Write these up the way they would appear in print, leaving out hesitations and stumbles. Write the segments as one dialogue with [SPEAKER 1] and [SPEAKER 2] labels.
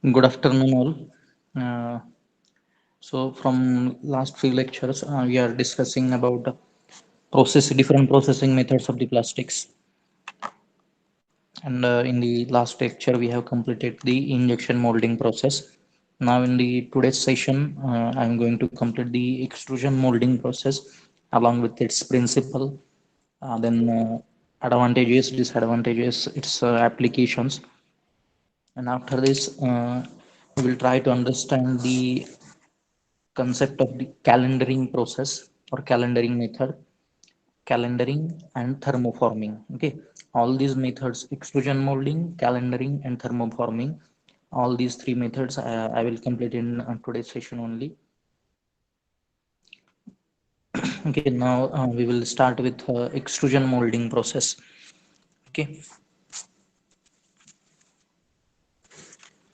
[SPEAKER 1] Good afternoon, all. From last few lectures, we are discussing about different processing methods of the plastics. And in the last lecture, we have completed the injection molding process. Now, in the today's session, I'm going to complete the extrusion molding process along with its principle, advantages, disadvantages, its applications. And after this, we will try to understand the concept of the calendaring process or calendaring method, calendaring and thermoforming. Okay, all these methods, extrusion molding, calendaring and thermoforming, all these three methods I will complete in today's session only. Okay, now we will start with extrusion molding process. Okay,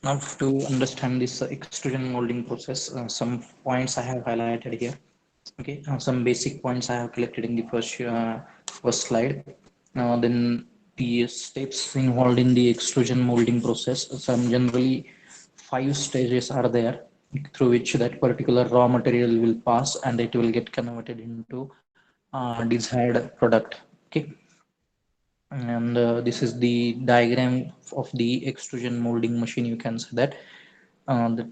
[SPEAKER 1] now to understand this extrusion molding process, some points I have highlighted here. Okay, some basic points I have collected in the first slide. Then the steps involved in the extrusion molding process. Some generally five stages are there through which that particular raw material will pass and it will get converted into desired product. Okay, and this is the diagram of the extrusion molding machine. You can say that. That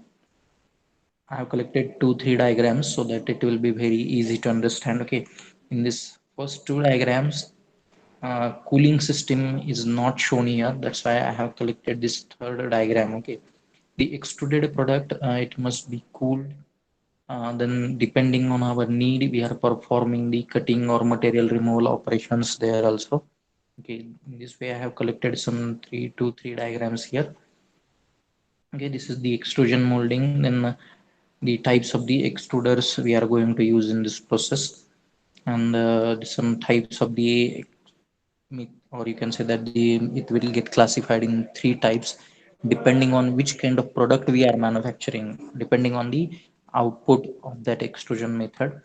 [SPEAKER 1] I have collected two, three diagrams so that it will be very easy to understand. Okay, in this first two diagrams, cooling system is not shown here. That's why I have collected this third diagram. Okay, the extruded product, it must be cooled. Then depending on our need, we are performing the cutting or material removal operations there also. Okay, in this way I have collected some three diagrams here. Okay, this is the extrusion molding. Then the types of the extruders we are going to use in this process, and some types of the or you can say that the it will get classified in three types depending on which kind of product we are manufacturing, depending on the output of that extrusion method.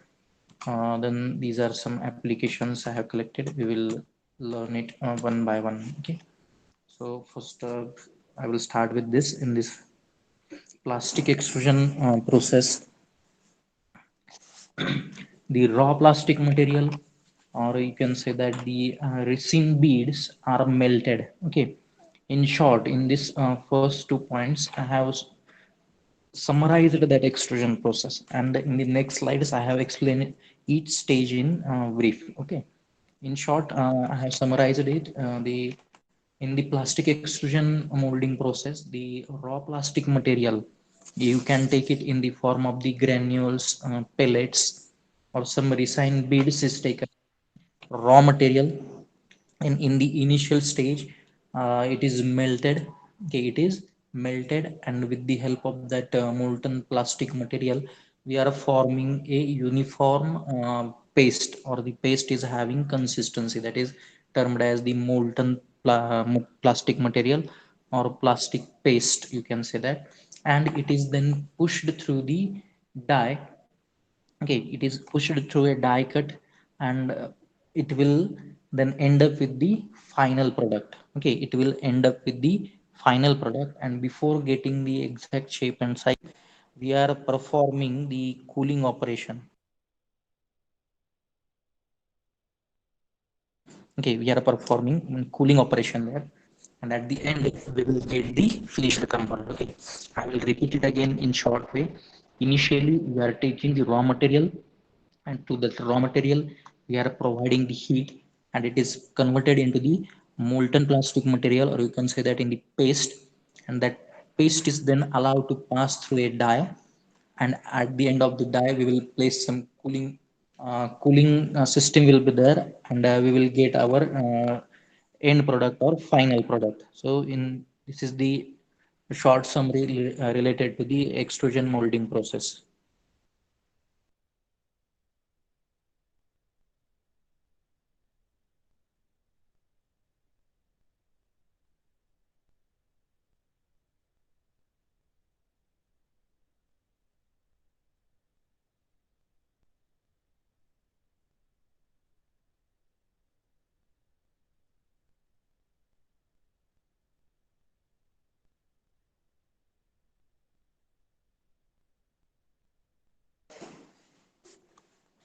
[SPEAKER 1] Then these are some applications I have collected. We will learn it one by one. Okay, so first I will start with this. In this plastic extrusion process, the raw plastic material, or you can say that the resin beads are melted. Okay, in short, in this first 2 points I have summarized that extrusion process, and in the next slides I have explained each stage in brief. Okay, in short, I have summarized it. The In the plastic extrusion molding process, the raw plastic material, you can take it in the form of the granules, pellets, or some resin beads is taken raw material. And in the initial stage, it is melted. Okay, it is melted, and with the help of that molten plastic material, we are forming a uniform paste, or the paste is having consistency that is termed as the plastic material or plastic paste, you can say that. And it is then pushed through the die. Okay, it is pushed through a die cut, and it will then end up with the final product. Okay, it will end up with the final product, and before getting the exact shape and size, we are performing the cooling operation. Okay, we are performing cooling operation there, and at the end we will get the finished component. Okay, I will repeat it again in short way. Initially we are taking the raw material, and to that raw material we are providing the heat, and it is converted into the molten plastic material, or you can say that in the paste. And that paste is then allowed to pass through a die, and at the end of the die we will place some cooling system will be there, and we will get our end product or final product. So in this is the short summary related to the extrusion molding process.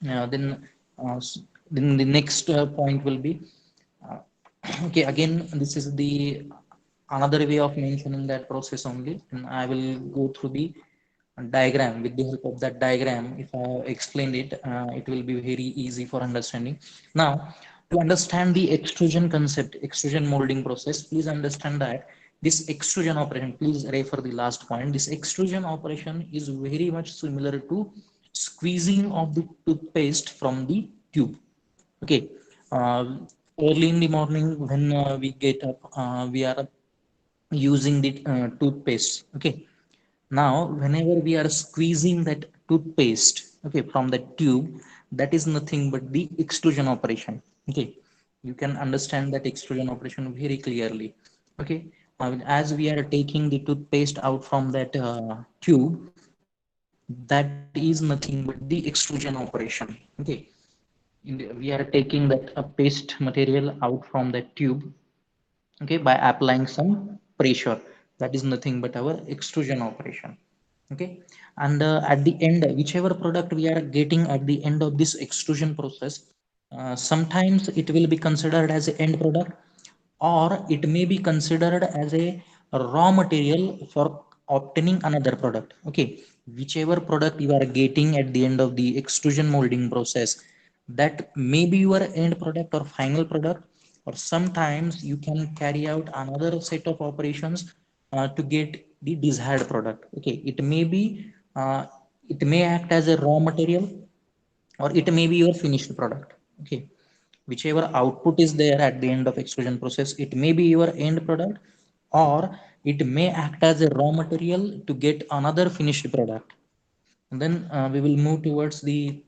[SPEAKER 1] then uh, s- then the next point will be uh, okay, again this is the another way of mentioning that process only, and I will go through the diagram. With the help of that diagram, if I explain it, it will be very easy for understanding. Now, to understand the extrusion concept, extrusion molding process, please understand that this extrusion operation, please refer the last point, this extrusion operation is very much similar to squeezing of the toothpaste from the tube. Okay. uh, Early in the morning when we get up, we are using the toothpaste. Okay. Now whenever we are squeezing that toothpaste, okay, from the tube, that is nothing but the extrusion operation. Okay. You can understand that extrusion operation very clearly. Okay. As we are taking the toothpaste out from that tube, that is nothing but the extrusion operation. Okay. We are taking that paste material out from that tube, okay, by applying some pressure. That is nothing but our extrusion operation. Okay. And at the end, whichever product we are getting at the end of this extrusion process, sometimes it will be considered as an end product, or it may be considered as a raw material for obtaining another product. Okay. Whichever product you are getting at the end of the extrusion molding process, that may be your end product or final product, or sometimes you can carry out another set of operations to get the desired product. Okay. Uh, it may act as a raw material, or it may be your finished product. Okay. Whichever output is there at the end of extrusion process, it may be your end product, or it may act as a raw material to get another finished product. And then we will move towards the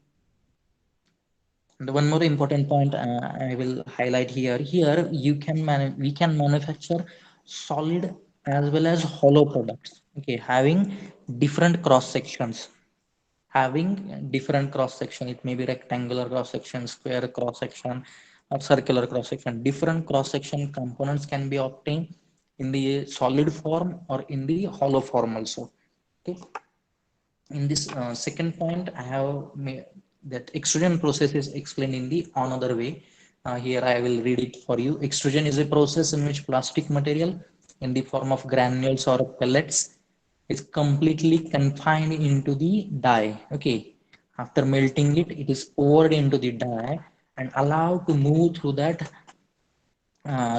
[SPEAKER 1] one more important point I will highlight here. Here you can we can manufacture solid as well as hollow products. Okay. Different cross sections having different cross section. It may be rectangular cross section, square cross section, or circular cross section. Different cross section components can be obtained in the solid form or in the hollow form also. Okay. In this second point, I have that extrusion process is explained in the another way. Here I will read it for you. Extrusion is a process in which plastic material in the form of granules or pellets is completely confined into the die. Okay. After melting it, it is poured into the die and allowed to move through that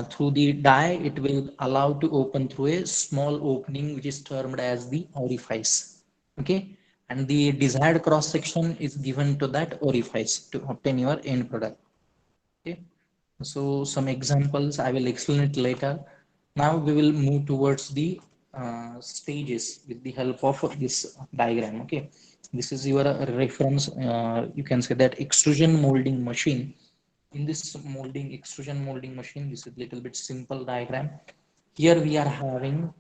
[SPEAKER 1] through the die. It will allow to open through a small opening which is termed as the orifice. Okay. And the desired cross section is given to that orifice to obtain your end product. Okay. So some examples I will explain it later. Now we will move towards the stages with the help of this diagram. Okay. This is your reference. You can say that extrusion molding machine. In this extrusion molding machine, this is little bit simple diagram. Here we are having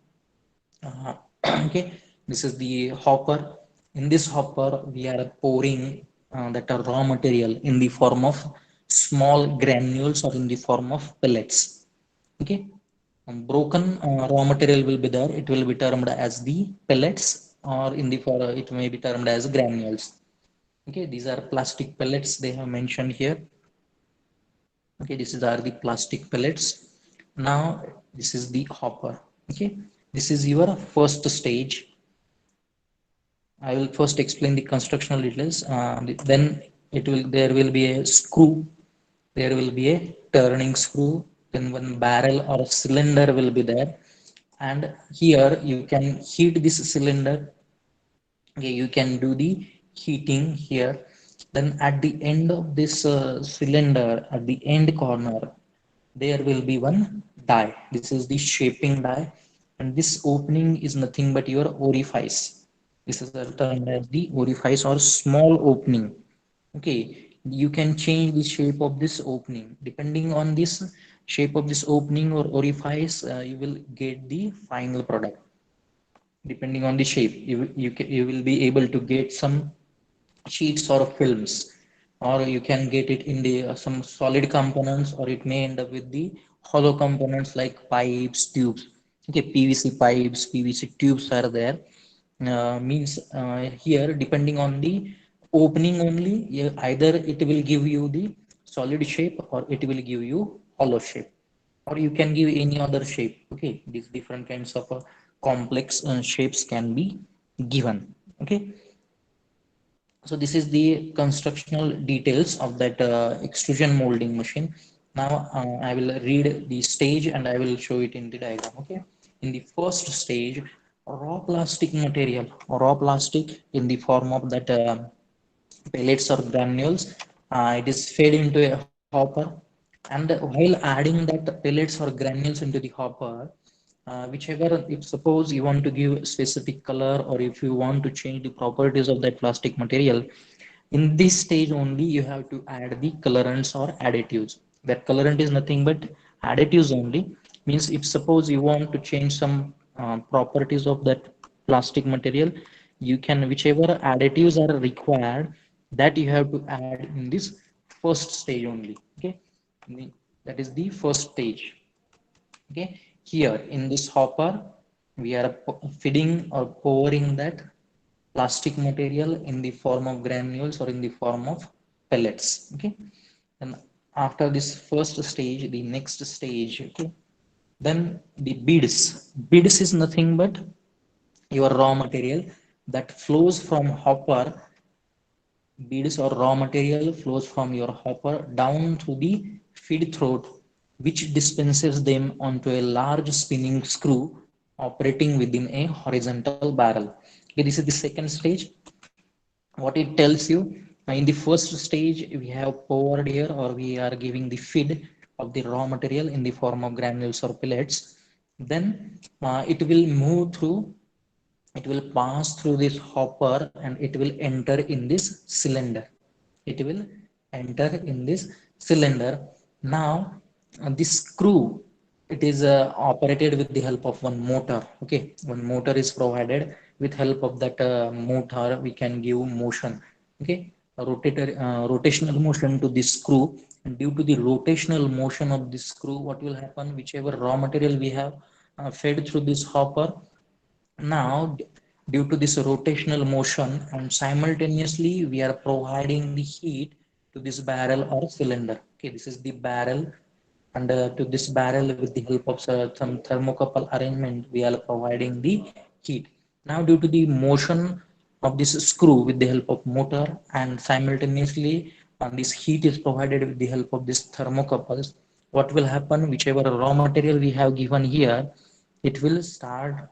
[SPEAKER 1] uh, okay, this is the hopper. In this hopper we are pouring that raw material in the form of small granules or in the form of pellets. Okay. Broken raw material will be there. It will be termed as the pellets, or in the for it may be termed as granules. Okay. These are plastic pellets they have mentioned here. Okay. This is are the plastic pellets. Now this is the hopper. Okay. This is your first stage. I will first explain the constructional details. Then there will be a screw, there will be a turning screw, then one barrel or cylinder will be there, and here you can heat this cylinder. Okay. You can do the heating here. Then at the end of this cylinder, at the end corner, there will be one die. This is the shaping die, and this opening is nothing but your orifice. This is termed as the orifice or small opening. Okay. You can change the shape of this opening depending on this shape of this opening or orifice. You will get the final product. Depending on the shape, you will be able to get some sheets or films, or you can get it in the some solid components, or it may end up with the hollow components like pipes, tubes. Okay. PVC pipes, PVC tubes are there. Means here depending on the opening only, either it will give you the solid shape or it will give you hollow shape, or you can give any other shape. Okay, these different kinds of complex shapes can be given. Okay, so this is the constructional details of that extrusion molding machine. Now I will read the stage and I will show it in the diagram. Okay, in the first stage, raw plastic material, raw plastic in the form of that pellets or granules, it is fed into a hopper, and while adding that pellets or granules into the hopper, whichever, if suppose you want to give specific color or if you want to change the properties of that plastic material, in this stage only you have to add the colorants or additives. That colorant is nothing but additives only. Means if suppose you want to change some properties of that plastic material, you can, whichever additives are required, that you have to add in this first stage only. Okay, that is the first stage. Okay, here in this hopper we are feeding or pouring that plastic material in the form of granules or in the form of pellets. Okay, and after this first stage, the next stage, okay, then the beads is nothing but your raw material that flows from hopper. Beads or raw material flows from your hopper down through the feed throat, which dispenses them onto a large spinning screw operating within a horizontal barrel. Okay, this is the second stage. What it tells you, in the first stage we have poured here, or we are giving the feed of the raw material in the form of granules or pellets. Then it will move through, it will pass through this hopper and it will enter in this cylinder. It will enter in this cylinder. Now this screw, it is operated with the help of one motor. Okay, one motor is provided. With help of that motor we can give motion. Okay, a rotational motion to this screw, and due to the rotational motion of this screw, what will happen, whichever raw material we have fed through this hopper, now, due to this rotational motion, and simultaneously we are providing the heat to this barrel or cylinder. Okay, this is the barrel, and to this barrel, with the help of some thermocouple arrangement, we are providing the heat. Now, due to the motion of this screw with the help of motor, and simultaneously this heat is provided with the help of these thermocouples, what will happen, whichever raw material we have given here, it will start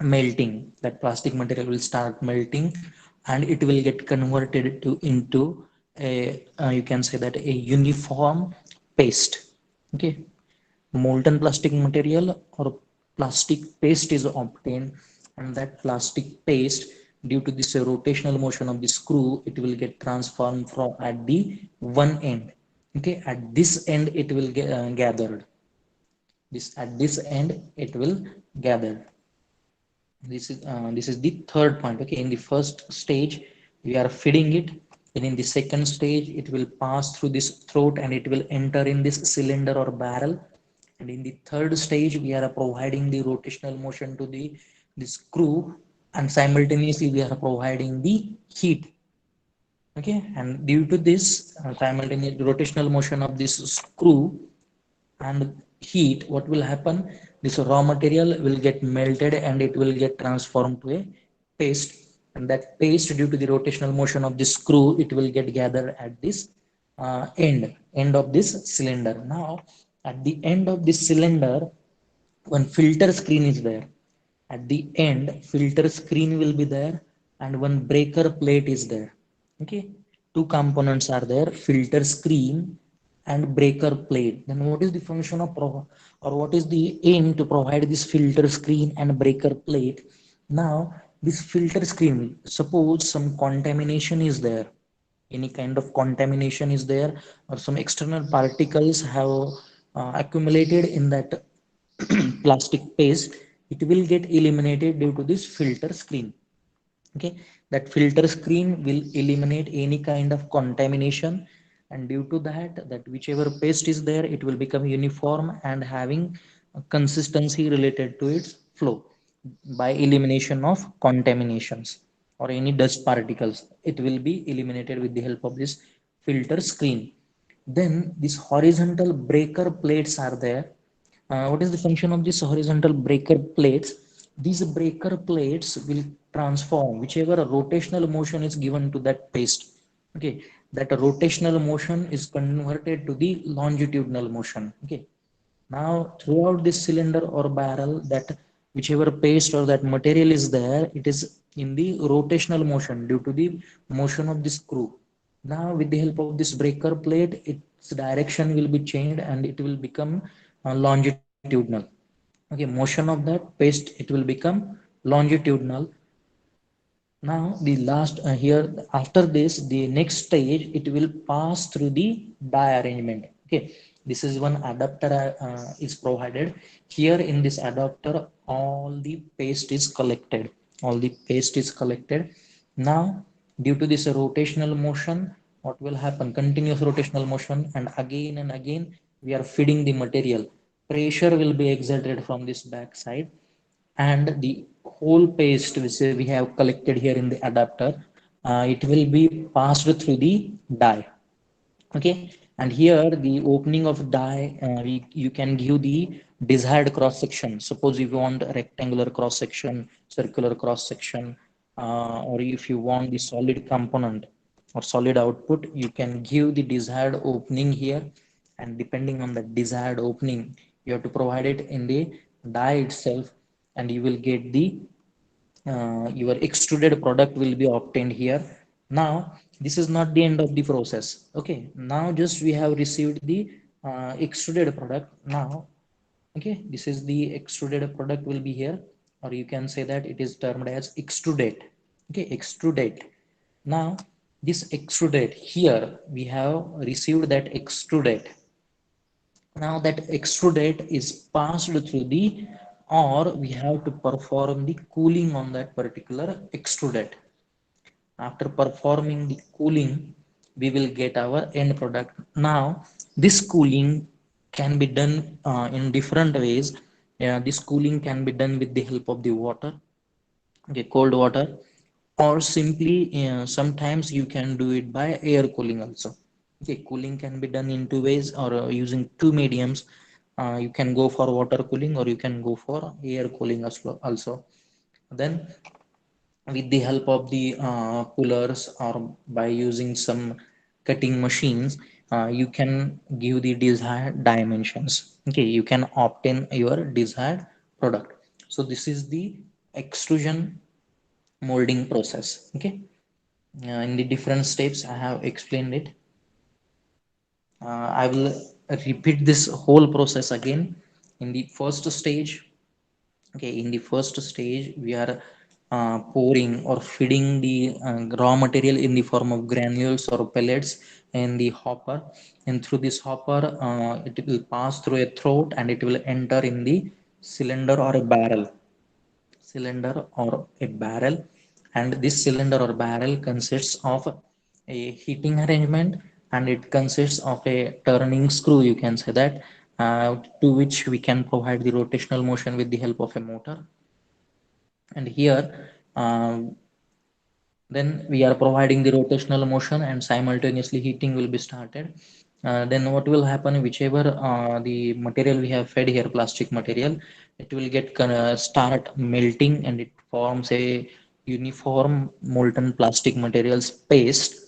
[SPEAKER 1] melting. That plastic material will start melting, and it will get converted to into a, you can say that, a uniform paste. Okay, molten plastic material or plastic paste is obtained, and that plastic paste, due to this rotational motion of the screw, it will get transformed from at the one end. Okay, at this end it will get gathered. This, at this end it will gather. This is the third point. Okay, in the first stage we are feeding it, and in the second stage it will pass through this throat and it will enter in this cylinder or barrel, and in the third stage we are providing the rotational motion to the screw, and simultaneously we are providing the heat. Okay, and due to this simultaneous rotational motion of this screw and heat, what will happen, this raw material will get melted and it will get transformed to a paste, and that paste, due to the rotational motion of the screw, it will get gathered at this end of this cylinder. Now at the end of this cylinder, one filter screen is there. At the end, filter screen will be there, and one breaker plate is there. Okay, two components are there, filter screen and breaker plate. Then what is the function of or what is the aim to provide this filter screen and breaker plate? Now this filter screen, suppose some contamination is there, any kind of contamination is there, or some external particles have accumulated in that plastic paste, it will get eliminated due to this filter screen. Okay, that filter screen will eliminate any kind of contamination, and due to that, that whichever paste is there, it will become uniform and having a consistency related to its flow by elimination of contaminations. or any dust particles, it will be eliminated with the help of this filter screen. Then these horizontal breaker plates are there. What is the function of this horizontal breaker plates? These breaker plates will transform whichever rotational motion is given to that paste. Okay, that rotational motion is converted to the longitudinal motion. Okay, now throughout this cylinder or barrel, that whichever paste or that material is there, it is in the rotational motion due to the motion of the screw. Now with the help of this breaker plate, its direction will be changed and it will become longitudinal. Okay, motion of that paste, it will become longitudinal. Now the last here, after this, the next stage, it will pass through the die arrangement. Okay, this is one adapter is provided here. In this adapter, all the paste is collected. All the paste is collected. Now due to this rotational motion, what will happen? Continuous rotational motion, and again we are feeding the material. Pressure will be exerted from this back side, and the whole paste which we have collected here in the adapter, it will be passed through the die. Okay, and here the opening of die, you can give the desired cross section. Suppose if you want rectangular cross section, circular cross section, or if you want the solid component or solid output, you can give the desired opening here. And depending on the desired opening, you have to provide it in the die itself, and you will get the your extruded product will be obtained here. Now this is not the end of the process. Okay, now just we have received the extruded product. Now, okay, this is the extruded product will be here, or you can say that it is termed as extrudate. Okay, extrudate. Now this extrudate, here we have received that extrudate. Now that extrudate is passed through the, or we have to perform the cooling on that particular extrudate. After performing the cooling, we will get our end product. Now this cooling can be done in different ways. This cooling can be done with the help of the water, okay, cold water, or simply sometimes you can do it by air cooling also. Okay, cooling can be done in two ways, or using two mediums. You can go for water cooling, or you can go for air cooling also. Then with the help of the pullers, or by using some cutting machines, you can give the desired dimensions. Okay, you can obtain your desired product. So this is the extrusion molding process. Okay, in the different steps I have explained it. I will repeat this whole process again. In the first stage, okay, in the first stage, we are pouring or feeding the raw material in the form of granules or pellets in the hopper. And through this hopper, it will pass through a throat and it will enter in the cylinder or a barrel. Cylinder or a barrel. And this cylinder or barrel consists of a heating arrangement, and it consists of a turning screw, you can say that, to which we can provide the rotational motion with the help of a motor. And here, then we are providing the rotational motion, and simultaneously heating will be started. Then what will happen, whichever the material we have fed here, plastic material, it will get start melting, and it forms a uniform molten plastic materials paste,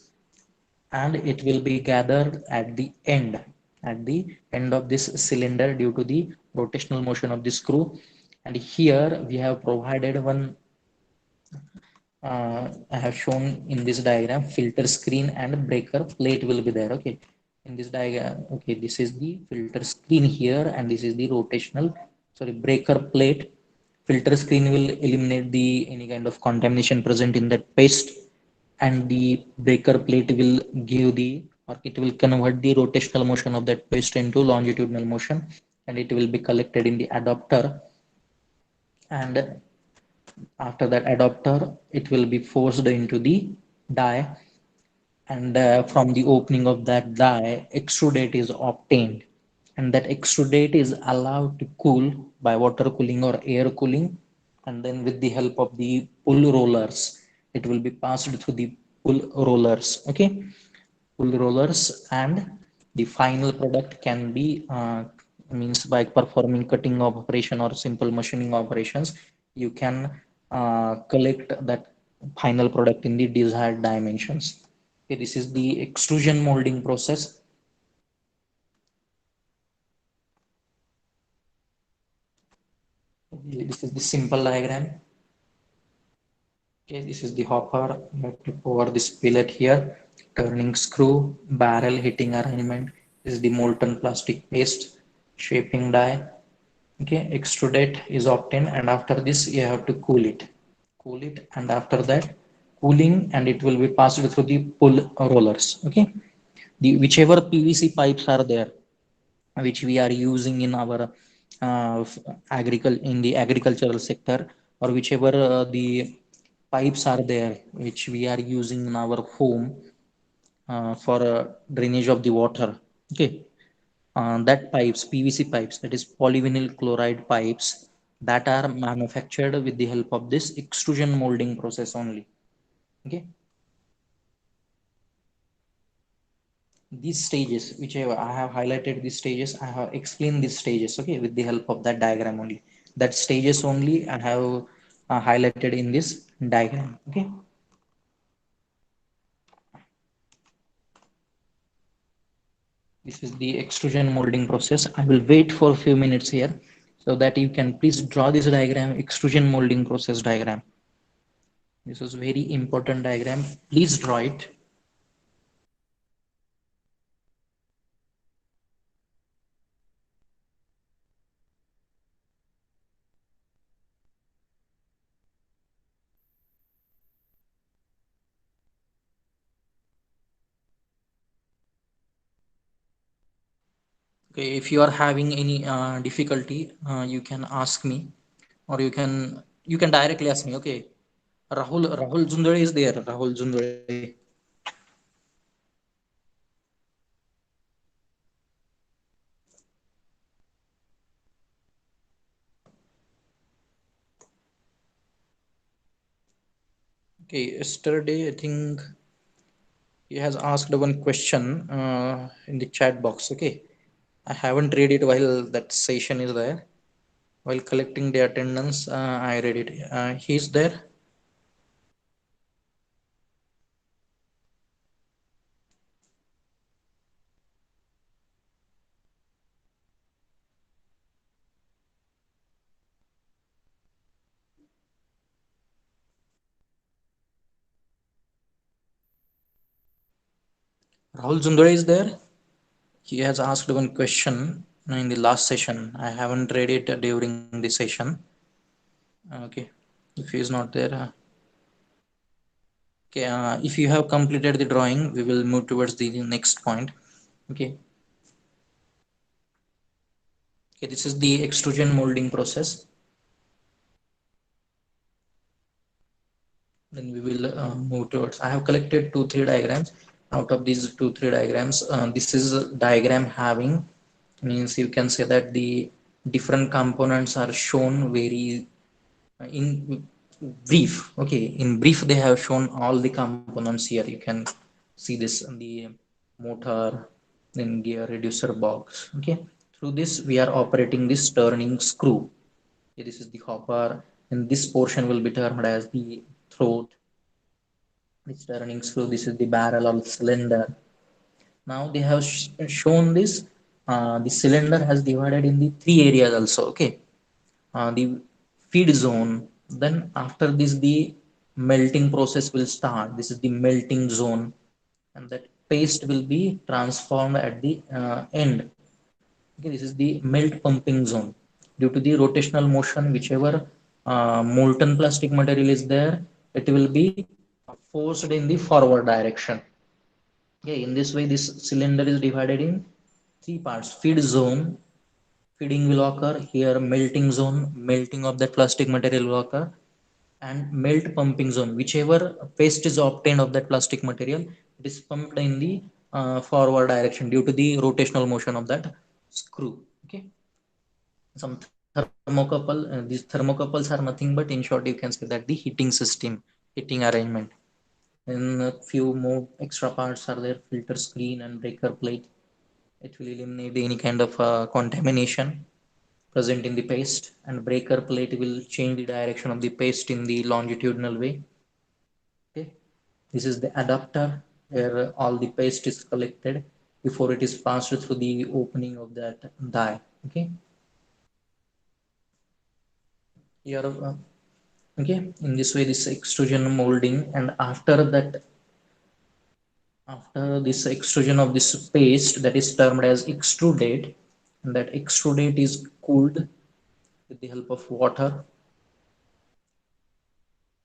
[SPEAKER 1] and it will be gathered at the end of this cylinder due to the rotational motion of the screw. And here we have provided one, I have shown in this diagram, filter screen and breaker plate will be there. Okay, in this diagram, okay, this is the filter screen here, and this is the rotational, sorry, breaker plate. Filter screen will eliminate the any kind of contamination present in that paste, and the breaker plate will give the, or it will convert the rotational motion of that paste into longitudinal motion, and it will be collected in the adapter. And after that adapter, it will be forced into the die, and from the opening of that die, extrudate is obtained, and that extrudate is allowed to cool by water cooling or air cooling. And then with the help of the pull rollers, it will be passed through the pull rollers. Okay, pull rollers, and the final product can be means by performing cutting operation or simple machining operations, you can collect that final product in the desired dimensions. Okay, this is the extrusion molding process. This is the simple diagram. Okay, this is the hopper. You have to pour this billet here. Turning screw, barrel heating arrangement. This is the molten plastic paste, shaping die. Okay, extrudate is obtained, and after this you have to cool it. Cool it, and after that cooling, and it will be passed through the pull rollers. Okay, the whichever PVC pipes are there, which we are using in our in the agricultural sector, or whichever the pipes are there which we are using in our home for drainage of the water. Okay, that pipes, PVC pipes, that is polyvinyl chloride pipes, that are manufactured with the help of this extrusion molding process only. Okay, these stages, whichever I have highlighted these stages, I have explained these stages, okay, with the help of that diagram only. That stages only I have highlighted in this diagram. Okay, this is the extrusion molding process. I will wait for a few minutes here so that you can please draw this diagram, extrusion molding process diagram. This is very important diagram. Please draw it. Okay, if you are having any difficulty, you can ask me, or you can directly ask me. Okay, Rahul Zundare is there. Rahul Zundare. Okay, yesterday I think he has asked one question in the chat box. Okay, I haven't read it while that session is there. While collecting the attendance, I read it. He's there. Rahul Zundare is there. He has asked one question in the last session. I haven't read it during the session. Okay, if he is not there. Okay, if you have completed the drawing, we will move towards the next point. Okay. Okay, this is the extrusion molding process. Then we will move towards. I have collected 2-3 diagrams. Out of these 2-3 diagrams, this is a diagram having, means you can say that the different components are shown very in brief. Okay, in brief they have shown all the components here. You can see this in the motor, then gear reducer box. Okay, through this we are operating this turning screw. Okay, this is the hopper, and this portion will be termed as the throat. This turning screw, this is the barrel or cylinder. Now they have shown this. The cylinder has divided in the 3 areas also. Okay, the feed zone. Then after this, the melting process will start. This is the melting zone, and that paste will be transformed at the end. Okay, this is the melt pumping zone. Due to the rotational motion, whichever molten plastic material is there, it will be forced in the forward direction. Okay, in this way, this cylinder is divided in 3 parts. Feed zone, feeding will occur here. Melting zone, melting of that plastic material will occur, and melt pumping zone, whichever paste is obtained of that plastic material, it is pumped in the forward direction due to the rotational motion of that screw. Okay, some thermocouple, these thermocouples are nothing but, in short, you can say that the heating system heating arrangement. Then a few more extra parts are there: filter screen and breaker plate. It will eliminate any kind of contamination present in the paste, and breaker plate will change the direction of the paste in the longitudinal way. Okay, this is the adapter where all the paste is collected before it is passed through the opening of that die. Okay, here okay, in this way this extrusion molding, and after this extrusion of this paste, that is termed as extrudate, and that extrudate is cooled with the help of water.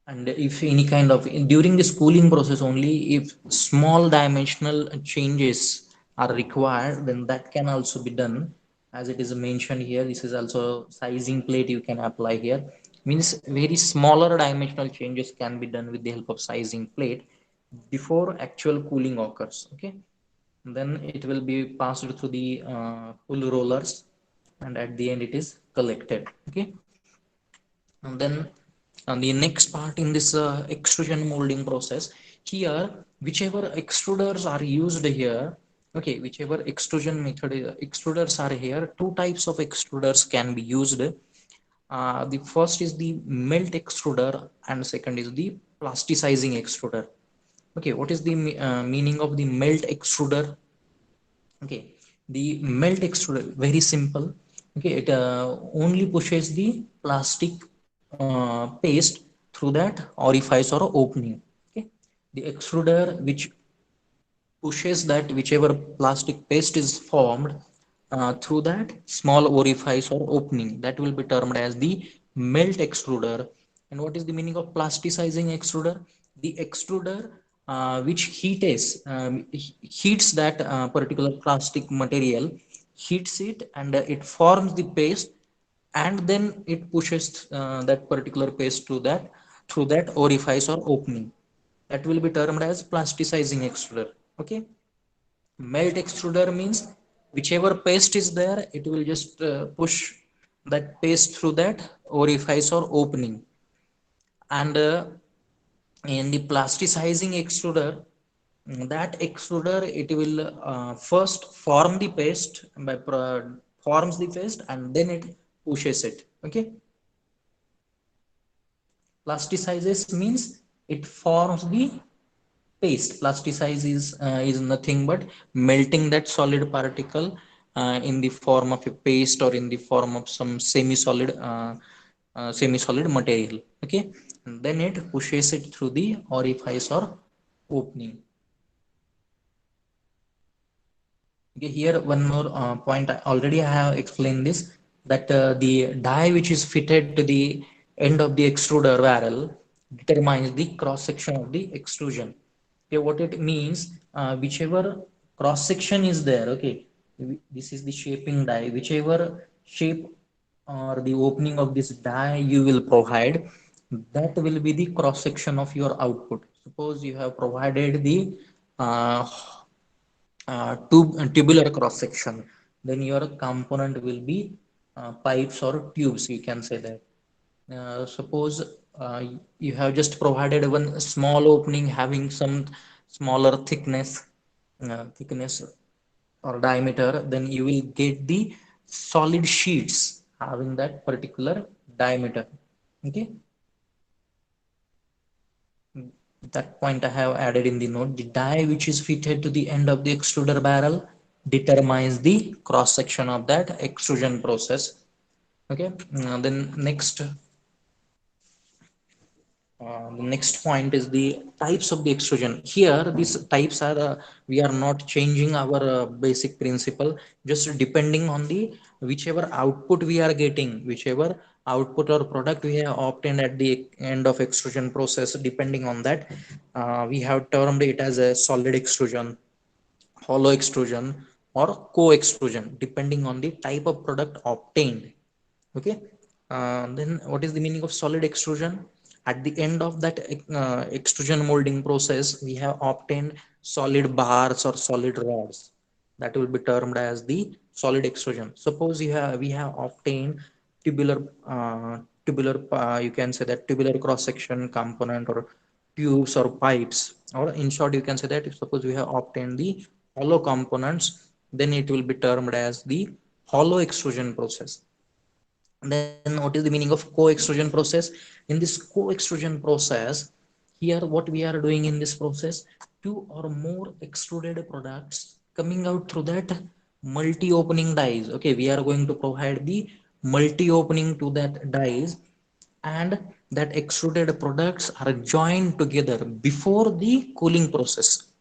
[SPEAKER 1] And if any kind of, during this cooling process only, if small dimensional changes are required, then that can also be done. As it is mentioned here, this is also sizing plate you can apply here. Means very smaller dimensional changes can be done with the help of sizing plate before actual cooling occurs. Okay, then it will be passed through the full rollers, and at the end it is collected. Okay, and then the next part in this extrusion molding process, here whichever extruders are used here, okay, whichever extrusion method extruders are here, two types of extruders can be used. The first is the melt extruder, and second is the plasticizing extruder. Okay, what is the meaning of the melt extruder? Okay, the melt extruder, very simple. Okay, it only pushes the plastic paste through that orifice or opening. Okay, the extruder which pushes that whichever plastic paste is formed through that small orifice or opening, that will be termed as the melt extruder. And what is the meaning of plasticizing extruder? The extruder which heats that particular plastic material, heats it, and it forms the paste, and then it pushes that particular paste through that orifice or opening. That will be termed as plasticizing extruder. Okay, melt extruder means whichever paste is there, it will just push that paste through that orifice or opening. And in the plasticizing extruder, that extruder, it will first form the paste forms the paste, and then it pushes it. Okay, plasticizes means it forms the paste. Plasticize is nothing but melting that solid particle in the form of a paste or in the form of some semi-solid material. Okay, and then it pushes it through the orifice or opening. Okay, here one more point. Already I have explained this, that the die which is fitted to the end of the extruder barrel determines the cross section of the extrusion. Okay, what it means, whichever cross section is there. Okay, this is the shaping die. Whichever shape or the opening of this die you will provide, that will be the cross section of your output. Suppose you have provided the uh, tubular cross section, then your component will be pipes or tubes, you can say that. Suppose uh, you have just provided one small opening having some smaller thickness or diameter, then you will get the solid sheets having that particular diameter. Okay, that point I have added in the note. The die which is fitted to the end of the extruder barrel determines the cross section of that extrusion process. Okay, then the next point is the types of the extrusion. Here, these types are, we are not changing our basic principle, just depending on the whichever output we are getting, whichever output or product we have obtained at the end of extrusion process, depending on that, we have termed it as a solid extrusion, hollow extrusion, or co-extrusion, depending on the type of product obtained. Okay, then what is the meaning of solid extrusion? At the end of that extrusion molding process, we have obtained solid bars or solid rods, that will be termed as the solid extrusion. Suppose we have obtained tubular uh, you can say that tubular cross section component, or tubes or pipes, or in short you can say that if suppose we have obtained the hollow components, then it will be termed as the hollow extrusion process. Then what is the meaning of co-extrusion process? In this co-extrusion process, here what we are doing in this process, two or more extruded products coming out through that multi-opening dies. Okay, we are going to provide the multi-opening to that dies, and that extruded products are joined together before the cooling process.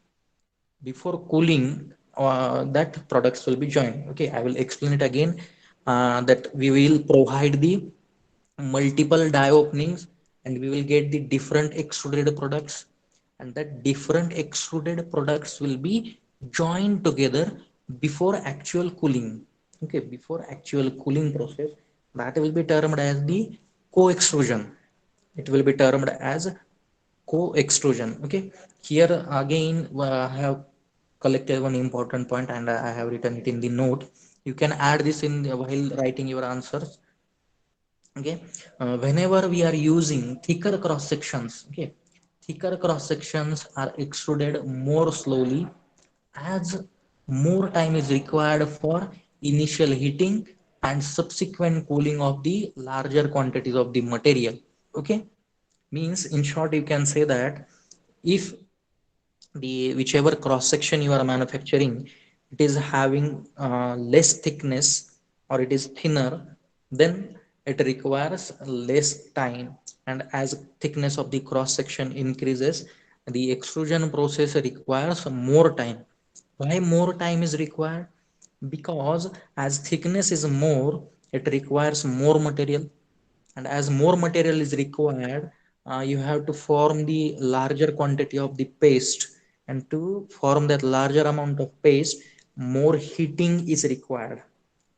[SPEAKER 1] Before cooling, that products will be joined. Okay, I will explain it again. That we will provide the multiple die openings, and we will get the different extruded products, and that different extruded products will be joined together before actual cooling. Okay, before actual cooling process, that will be termed as the co-extrusion. It will be termed as co-extrusion. Okay, here again I have collected one important point, and I have written it in the note. You can add this in while writing your answers. Okay, whenever we are using thicker cross sections, okay, thicker cross sections are extruded more slowly, as more time is required for initial heating and subsequent cooling of the larger quantities of the material. Okay, means in short you can say that if the whichever cross section you are manufacturing, it is having less thickness or it is thinner, then it requires less time. And as thickness of the cross section increases, the extrusion process requires more time. Why more time is required? Because as thickness is more, it requires more material, and as more material is required, you have to form the larger quantity of the paste, and to form that larger amount of paste, more heating is required.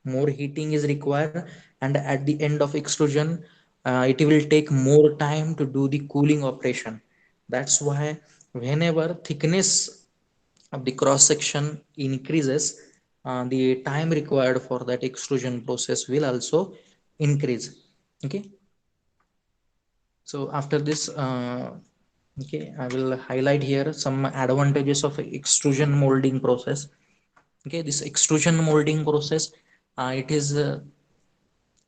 [SPEAKER 1] More heating is required, and at the end of extrusion, it will take more time to do the cooling operation. That's why whenever thickness of the cross section increases, the time required for that extrusion process will also increase. Okay, so after this, okay, I will highlight here some advantages of extrusion molding process. Okay, this extrusion molding process, it is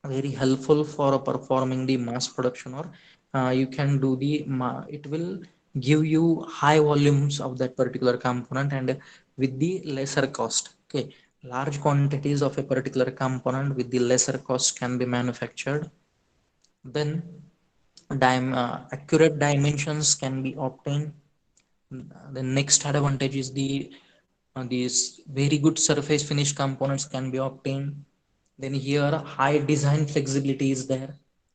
[SPEAKER 1] very helpful for performing the mass production, or you can do the it will give you high volumes of that particular component, and with the lesser cost. Okay, large quantities of a particular component with the lesser cost can be manufactured. Then accurate dimensions can be obtained. The next advantage is these very good surface finish components can be obtained. Then here high design flexibility is there.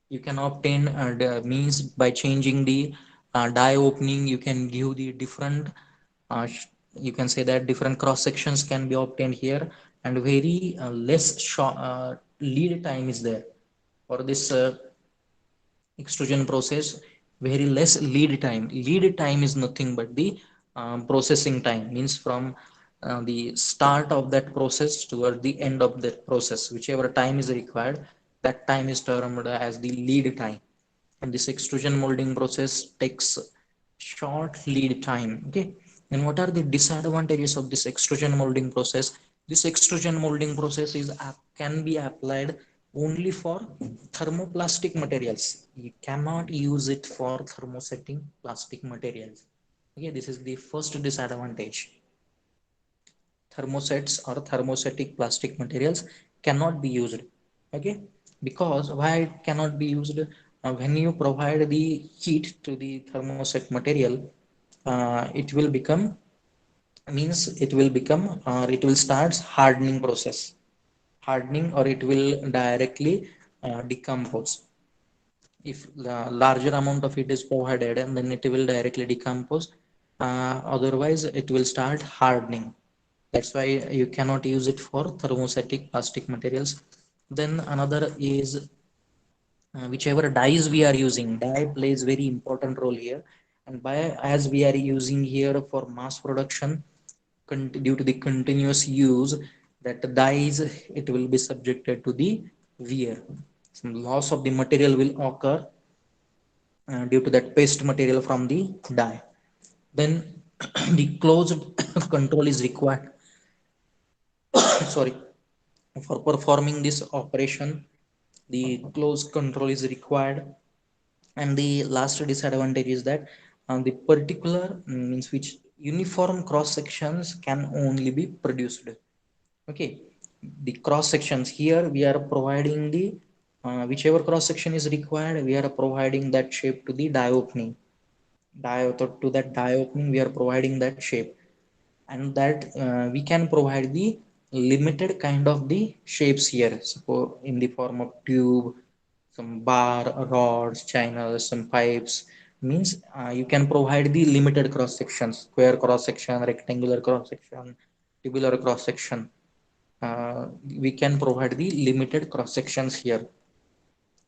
[SPEAKER 1] You can obtain the means by changing the die opening. You can give the different you can say that different cross sections can be obtained here, and very less lead time is there for this extrusion process. Very less lead time. Lead time is nothing but the processing time, means from the start of that process toward the end of that process, whichever time is required, that time is termed as the lead time. And this extrusion molding process takes short lead time. Okay, and what are the disadvantages of this extrusion molding process? This extrusion molding process can be applied only for thermoplastic materials. You cannot use it for thermosetting plastic materials. Okay, this is the first disadvantage. Thermosets or thermostatic plastic materials cannot be used. Okay, because why it cannot be used? When you provide the heat to the thermoset material, it will become, means it will become, or it will start hardening process. Hardening, or it will directly decompose. If the larger amount of it is provided, and then it will directly decompose. Otherwise it will start hardening. That's why you cannot use it for thermostatic plastic materials. Then another is whichever dyes we are using, dye plays very important role here. And by as we are using here for mass production, due to the continuous use, that dyes, it will be subjected to the wear. Some loss of the material will occur. due to that paste material from the die. Then the closed control is required. Sorry, for performing this operation, the closed control is required. And the last disadvantage is that the particular means which uniform cross sections can only be produced. Okay, the cross sections here we are providing the whichever cross section is required, we are providing that shape to the die opening. To that die opening we are providing that shape, and that we can provide the limited kind of the shapes here, suppose in the form of tube, some bar, rods, channels, some pipes. Means you can provide the limited cross sections, square cross section, rectangular cross section, tubular cross section. uh, we can provide the limited cross sections here,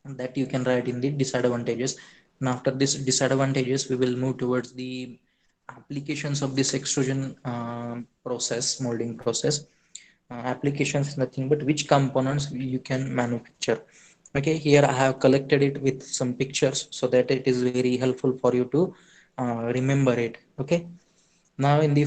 [SPEAKER 1] and that you can write in the disadvantages. And after this disadvantages we will move towards the applications of this extrusion process, molding process. Applications nothing but which components you can manufacture. Okay, here I have collected it with some pictures so that it is very helpful for you to remember it. Okay, now in the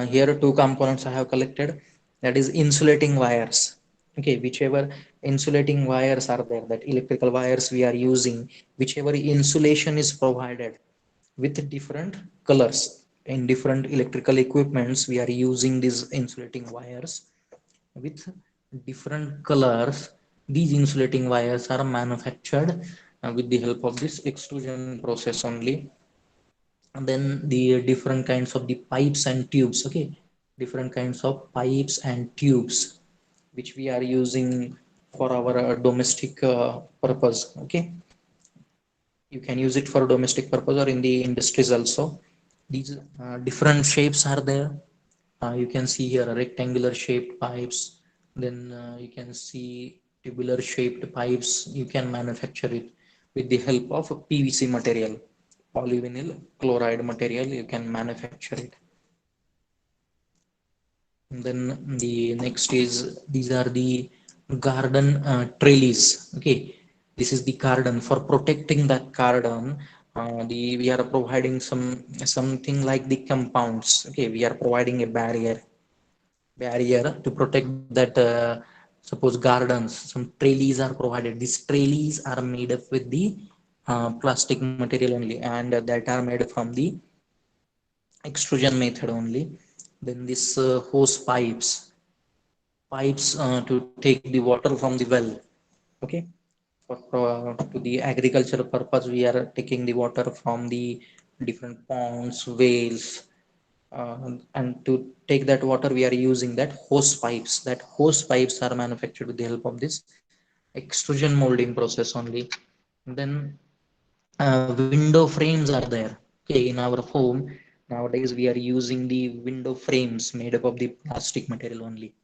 [SPEAKER 1] here two components I have collected, that is insulating wires. Okay, whichever insulating wires are there, that electrical wires we are using, whichever insulation is provided with different colors in different electrical equipments, we are using these insulating wires with different colors. These insulating wires are manufactured with the help of this extrusion process only. And then the different kinds of the pipes and tubes. Okay, different kinds of pipes and tubes which we are using for our domestic purpose. Okay, you can use it for domestic purpose or in the industries also. These different shapes are there. You can see here rectangular shaped pipes, then you can see tubular shaped pipes. You can manufacture it with the help of PVC material, polyvinyl chloride material. You can manufacture it. And then the next is, these are the garden trellis. Okay, this is the garden. For protecting that garden, the we are providing something like the compounds. Okay, we are providing a barrier to protect that suppose gardens. Some trellis are provided. These trellis are made up with the plastic material only, and that are made from the extrusion method only. Then this hose pipes to take the water from the well. Okay, to the agricultural purpose we are taking the water from the different ponds, whales, and to take that water we are using that hose pipes. That hose pipes are manufactured with the help of this extrusion molding process only. And then window frames are there. Okay, in our home nowadays we are using the window frames made up of the plastic material only.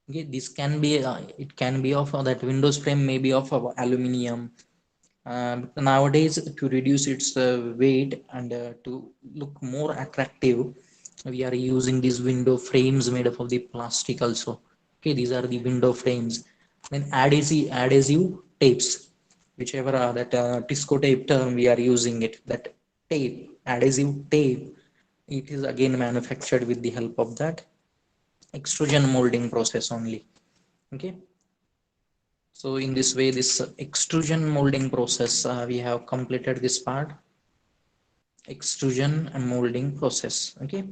[SPEAKER 1] Okay, this can be it can be of that windows frame may be of aluminum. Nowadays, to reduce its weight and to look more attractive, we are using these window frames made up of the plastic also. Okay, these are the window frames. Then adhesive tapes, whichever that Tisco tape term we are using it. That tape, adhesive tape, it is again manufactured with the help of that extrusion molding process only. Okay, so in this way, this extrusion molding process, we have completed this part, extrusion and molding process. Okay,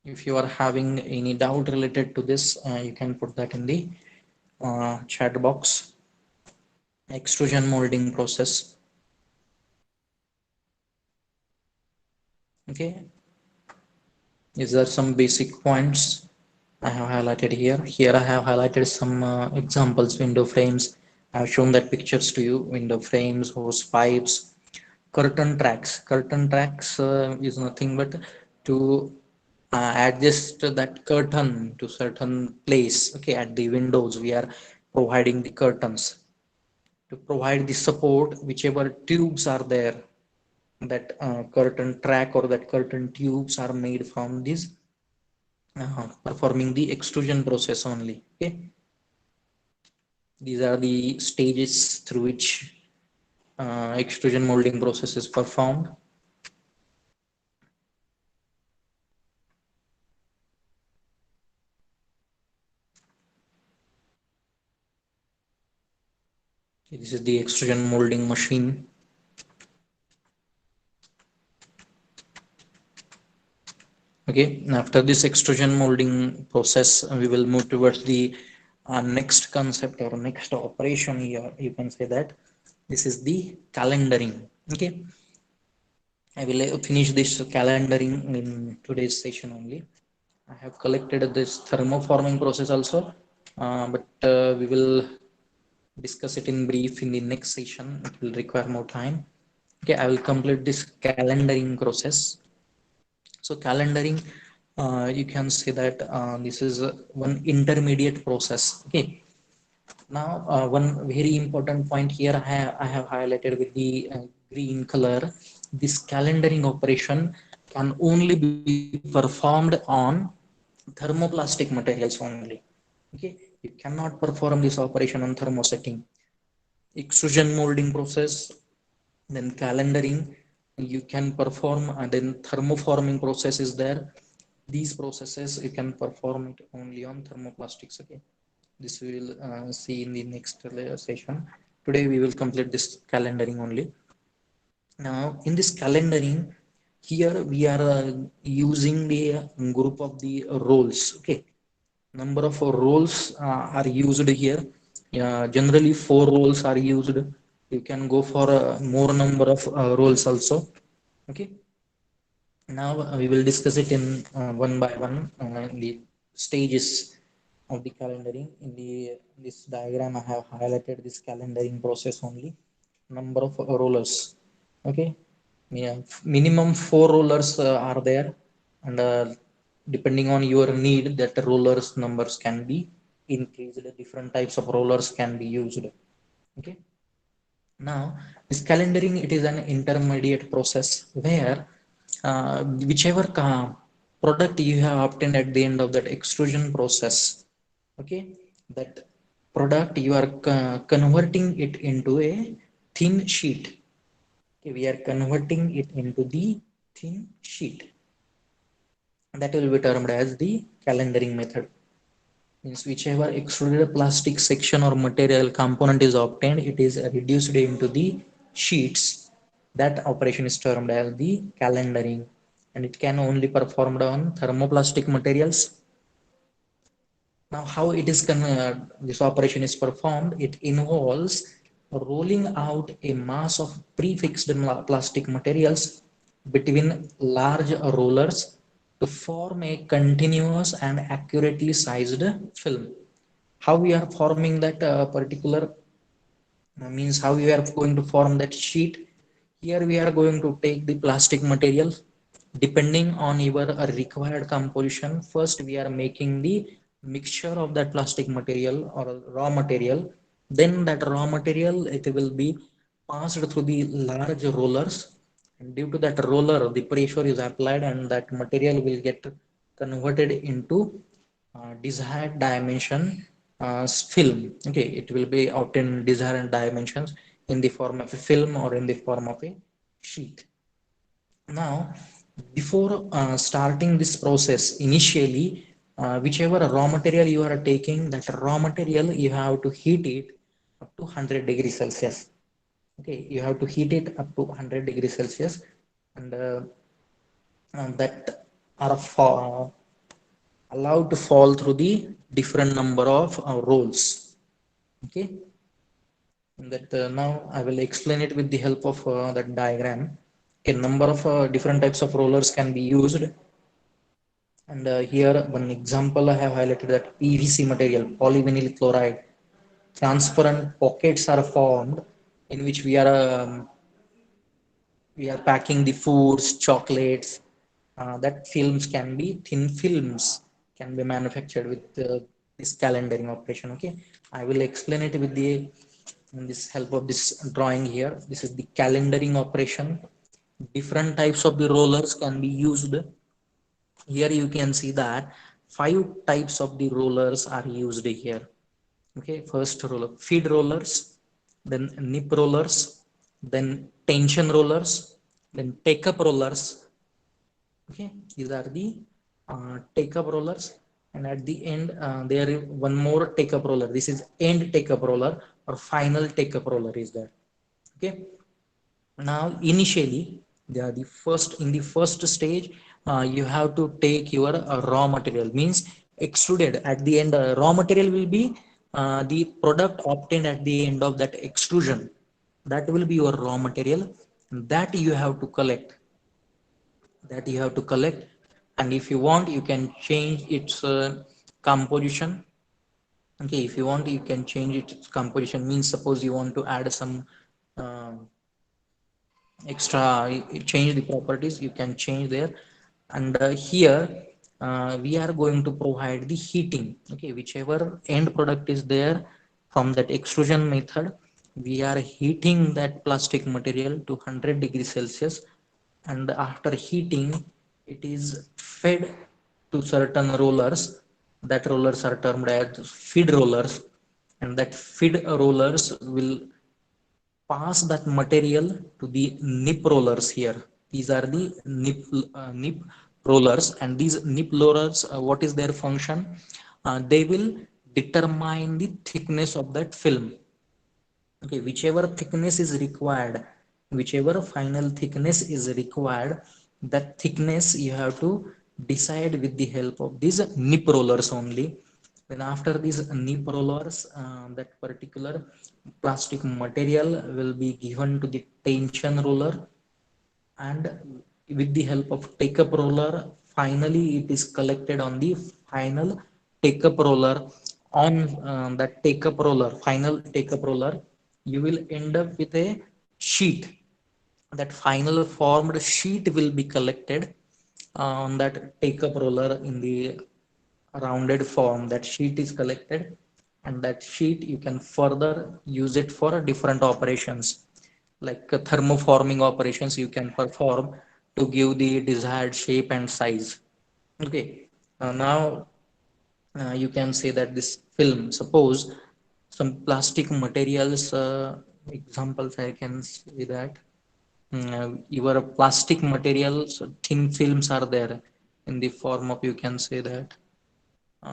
[SPEAKER 1] if you are having any doubt related to this, you can put that in the chat box. Extrusion molding process. Okay, is there some basic points I have highlighted here? Here I have highlighted some examples, window frames. I have shown that pictures to you, window frames, hose pipes, curtain tracks. Curtain tracks is nothing but to adjust that curtain to certain place. Okay, at the windows we are providing the curtains to provide the support. Whichever tubes are there, that curtain track or that curtain tubes are made from this performing the extrusion process only. Okay, These are the stages through which extrusion molding process is performed. This is the extrusion molding machine. Okay, after this extrusion molding process, we will move towards the next concept or next operation here. You can say that this is the calendaring. Okay, I will finish this calendaring in today's session only. I have collected this thermoforming process also, but we will discuss it in brief in the next session. It will require more time. Okay, I will complete this calendaring process. So calendaring, you can say that this is one intermediate process. Okay, now one very important point here I have highlighted with the green color. This calendaring operation can only be performed on thermoplastic materials only. Okay, you cannot perform this operation on thermosetting. Extrusion molding process, then calendaring you can perform, and then thermoforming process is there. These processes you can perform it only on thermoplastics. Okay, this we will see in the next session. Today we will complete this calendaring only. Now in this calendaring, here we are using the group of the roles. Okay, number of roles are used here. Generally 4 roles are used. You can go for more number of roles also. Okay, now we will discuss it in one by one in the stages of the calendaring. In the this diagram I have highlighted this calendaring process only. Number of rollers. Okay, yeah, minimum 4 rollers are there, and depending on your need, that rollers numbers can be increased. Different types of rollers can be used. Okay, now this calendaring, it is an intermediate process where whichever product you have obtained at the end of that extrusion process, okay, that product you are converting it into a thin sheet. Okay, we are converting it into the thin sheet. That will be termed as the calendaring method. Means whichever extruded plastic section or material component is obtained, it is reduced into the sheets. That operation is termed as the calendaring, and it can only performed on thermoplastic materials. Now, how it is this operation is performed? It involves rolling out a mass of prefixed plastic materials between large rollers to form a continuous and accurately sized film. How we are forming that particular means how we are going to form that sheet. Here we are going to take the plastic material depending on your required composition. First we are making the mixture of that plastic material or raw material. Then that raw material, it will be passed through the large rollers, and due to that roller the pressure is applied, and that material will get converted into desired dimension film. Okay, it will be obtained desired dimensions in the form of a film or in the form of a sheet. Now, before starting this process, initially, whichever raw material you are taking, that raw material you have to heat it up to 100 degrees Celsius. Okay, you have to heat it up to 100 degrees Celsius, and that are allowed to fall through the different number of rolls. Okay, that now I will explain it with the help of that diagram. A number of different types of rollers can be used, and here one example I have highlighted, that PVC material, polyvinyl chloride, transparent pockets are formed in which we are packing the foods, chocolates. That films can be thin films, can be manufactured with this calendaring operation. Okay, I will explain it with the this help of this drawing here. This is the calendaring operation. Different types of the rollers can be used. Here you can see that 5 types of the rollers are used here. Okay, first roller, feed rollers, then nip rollers, then tension rollers, then take up rollers. Okay, these are the take up rollers, and at the end there is one more take up roller. This is end take up roller or final take up roller is there. Okay, now initially the first in the first stage you have to take your raw material, means extruded at the end. Raw material will be the product obtained at the end of that extrusion. That will be your raw material, that you have to collect, that you have to collect. And if you want, you can change its composition. Okay, if you want, you can change its composition, means suppose you want to add some uh, extra, change the properties, you can change there. And here we are going to provide the heating. Okay, whichever end product is there from that extrusion method, we are heating that plastic material to 100 degrees Celsius. And after heating, it is fed to certain rollers. That rollers are termed as feed rollers, and that feed rollers will pass that material to the nip rollers here. These are the nip rollers, and these nip rollers, what is their function? They will determine the thickness of that film. Okay, whichever thickness is required, whichever final thickness is required, that thickness you have to decide with the help of these nip rollers only. Then after these nip rollers, that particular plastic material will be given to the tension roller, and with the help of take up roller, finally it is collected on the final take up roller. On that take up roller, final take up roller, you will end up with a sheet. That final formed sheet will be collected on that take up roller in the rounded form. That sheet is collected, and that sheet you can further use it for different operations, like thermoforming operations you can perform to give the desired shape and size. Okay, now you can say that this film, suppose some plastic materials, examples I can say that your plastic materials, thin films are there in the form of, you can say that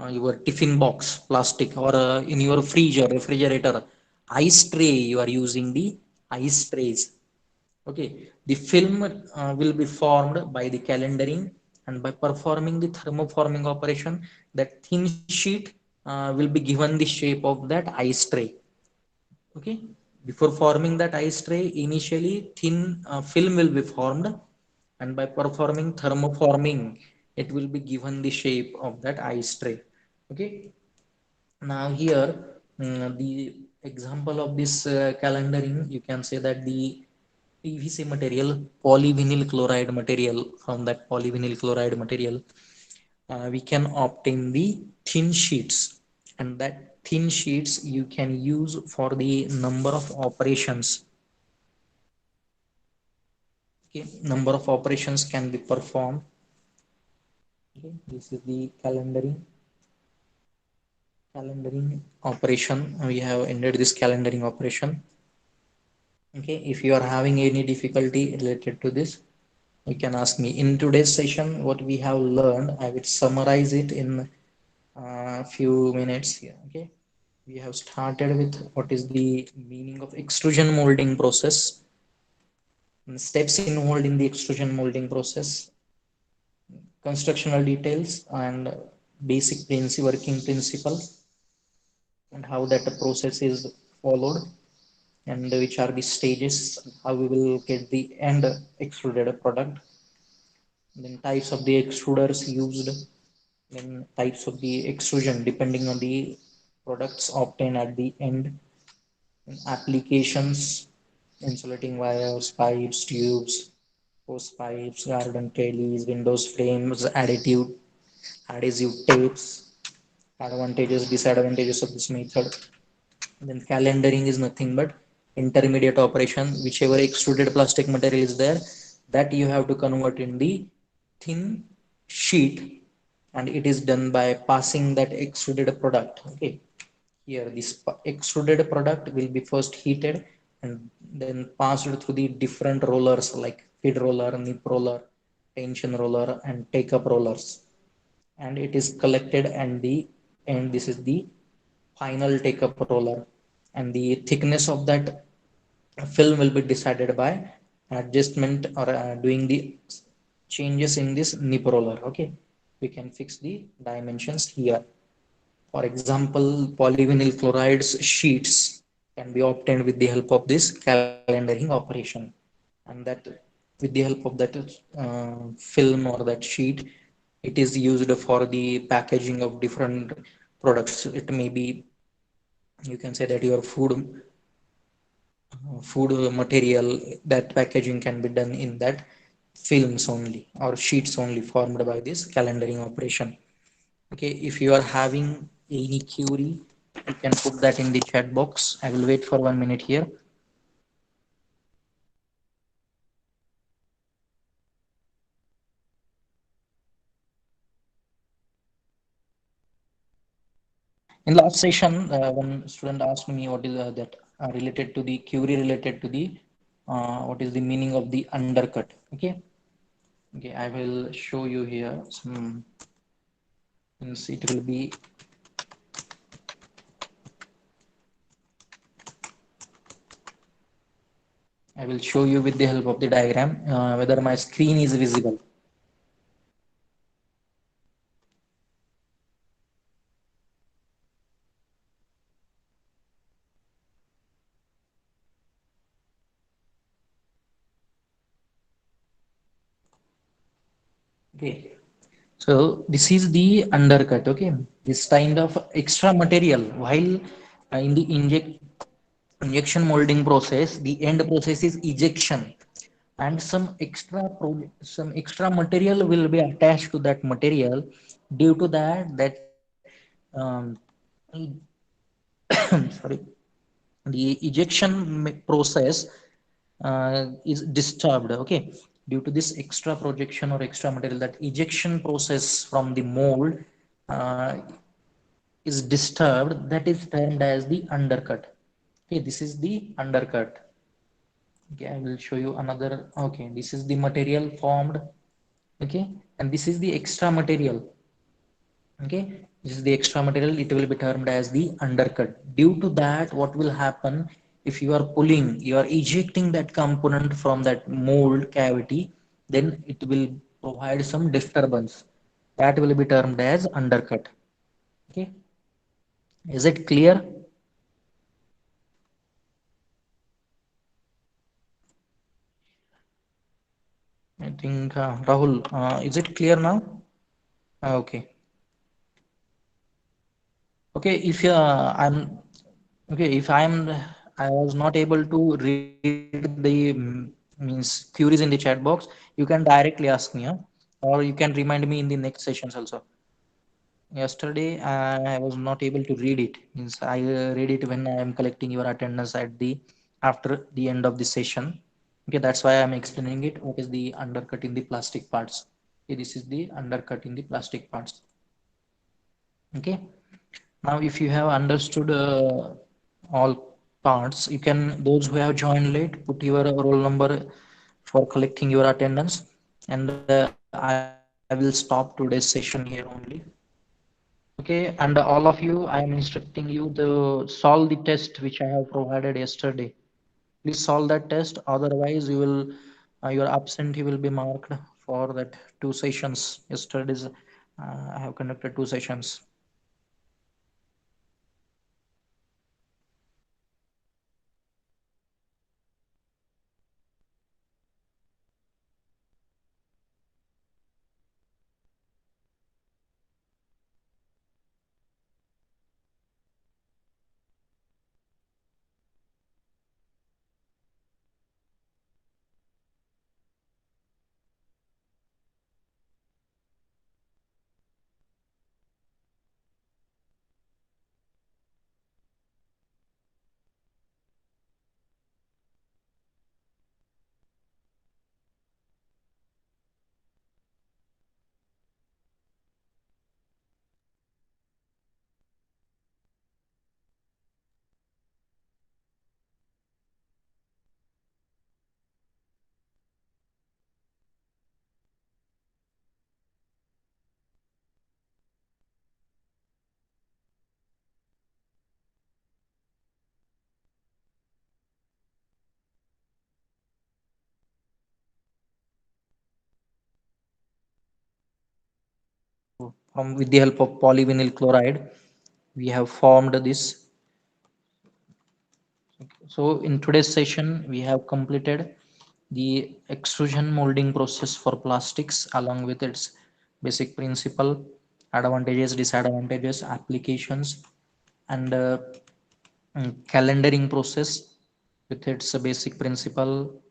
[SPEAKER 1] your tiffin box plastic, or in your fridge or refrigerator ice tray, you are using the ice trays. Okay, the film will be formed by the calendering, and by performing the thermoforming operation, that thin sheet will be given the shape of that ice tray. Okay, before forming that ice tray, initially thin film will be formed, and by performing thermoforming, it will be given the shape of that ice tray. Okay, now here the example of this calendering, you can say that the PVC material, polyvinyl chloride material, from that polyvinyl chloride material, we can obtain the thin sheets, and that thin sheets you can use for the number of operations. Okay, number of operations can be performed. Okay, this is the calendaring operation. We have ended this calendaring operation. Okay, if you are having any difficulty related to this, you can ask me. In today's session, what we have learned, I will summarize it in a few minutes here. Okay, we have started with what is the meaning of extrusion molding process, and steps involved in the extrusion molding process, constructional details, and basic working principle, and how that process is followed, and which are the stages, how we will get the end extruded product, then types of the extruders used, then types of the extrusion depending on the products obtained at the end, applications, insulating wires, pipes, tubes, hose pipes, garden trellis, windows frames, adhesive tapes, advantages, disadvantages of this method. Then calendering is nothing but intermediate operation. Whichever extruded plastic material is there, that you have to convert in the thin sheet, and it is done by passing that extruded product. Okay, here this extruded product will be first heated and then passed through the different rollers like feed roller, nip roller, tension roller, and take up rollers, and it is collected, and this is the final take up roller, and the thickness of that film will be decided by adjustment or doing the changes in this nip roller. Okay, we can fix the dimensions here. For example, polyvinyl chlorides sheets can be obtained with the help of this calendaring operation, and that with the help of that film or that sheet, it is used for the packaging of different products. It may be, you can say that your food material, that packaging can be done in that films only or sheets only formed by this calendaring operation. Okay, if you are having any query, you can put that in the chat box. I will wait for 1 minute here. In last session, one student asked me what is that related to the query related to the what is the meaning of the undercut. Okay, okay, I will show you here some. Means it will be, I will show you with the help of the diagram whether my screen is visible. Okay, so this is the undercut. Okay, this kind of extra material while in the injection molding process, the end process is ejection, and some extra material will be attached to that material. Due to that sorry, the process is disturbed. Okay, due to this extra projection or extra material, that ejection process from the mold uh, is disturbed, that is termed as the undercut. Okay, this is the undercut. Okay, I will show you another. Okay, this is the material formed. Okay, and this is the extra material. Okay, this is the extra material, it will be termed as the undercut. Due to that, what will happen, if you are pulling, you are ejecting that component from that mold cavity, then it will provide some disturbance, that will be termed as undercut. Okay, is it clear? I think Rahul, is it clear now? Okay, okay, if I'm okay, if I was not able to read the means queries in the chat box, you can directly ask me, huh? Or you can remind me in the next sessions also. Yesterday I was not able to read it. Means I read it when I am collecting your attendance at the after the end of the session. Okay, that's why I'm explaining it. What is the undercut in the plastic parts? Okay, this is the undercut in the plastic parts. Okay. Now, if you have understood all parts, you can, those who have joined late, put your roll number for collecting your attendance, and I will stop today's session here only. Okay, and all of you, I am instructing you to solve the test which I have provided yesterday. Please solve that test, otherwise you will, your absentee will be marked for that 2 sessions. Yesterday's, I have conducted 2 sessions. from with the help of polyvinyl chloride, we have formed this. So in today's session, we have completed the extrusion molding process for plastics along with its basic principle, advantages, disadvantages, applications, and calendaring process with its basic principle,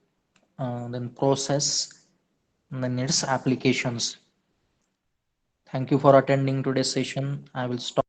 [SPEAKER 1] then process, and then its applications. Thank you for attending today's session. I will stop.